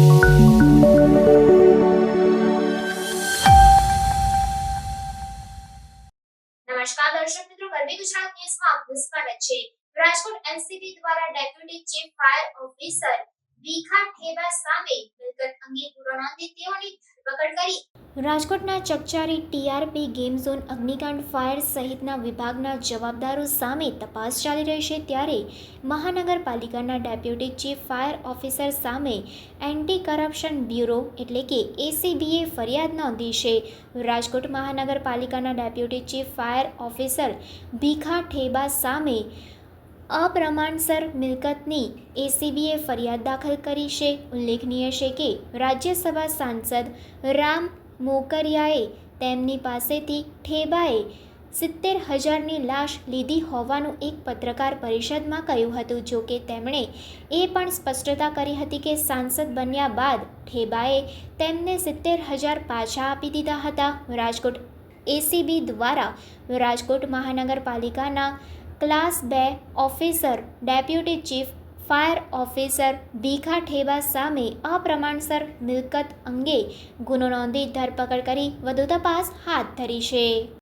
નમસ્કાર દર્શક મિત્રો, ગરવી ગુજરાત ન્યૂઝમાં આપનું સ્વાગત છે। રાજકોટ એનસીબી દ્વારા deputy chief fire officer Bhikha Theba સામે મિલકત અંગે ગુનો નોંધી તેઓની ધરપકડ કરી। રાજકોટના ચકચારી ટીઆરપી ગેમ ઝોન અગ્નિકાંડ ફાયર સહિતના વિભાગના જવાબદારો સામે તપાસ ચાલી રહી છે, ત્યારે મહાનગરપાલિકાના ડેપ્યુટી ચીફ ફાયર ઓફિસર સામે એન્ટી કરપ્શન બ્યુરો એટલે કે એસીબીએ ફરિયાદ નોંધી છે। રાજકોટ મહાનગરપાલિકાના deputy chief fire officer Bhikha Theba સામે અપ્રમાણસર મિલકતની એસીબીએ ફરિયાદ દાખલ કરી છે। ઉલ્લેખનીય છે કે રાજ્યસભા સાંસદ રામ મોકરિયાએ તેમની પાસેથી ઠેબાએ 70,000ની લાશ લીધી હોવાનું એક પત્રકાર પરિષદમાં કહ્યું હતું। જો કે તેમણે એ પણ સ્પષ્ટતા કરી હતી કે સાંસદ બન્યા બાદ ઠેબાએ તેમને 70,000 પાછા આપી દીધા હતા। રાજકોટ એસીબી દ્વારા રાજકોટ મહાનગરપાલિકાના class 2 officer deputy chief fire officer Bhikha Theba સામે અપ્રમાણસર મિલકત અંગે ગુનો નોંધી ધરપકડ કરી વધુ તપાસ હાથ ધરી છે।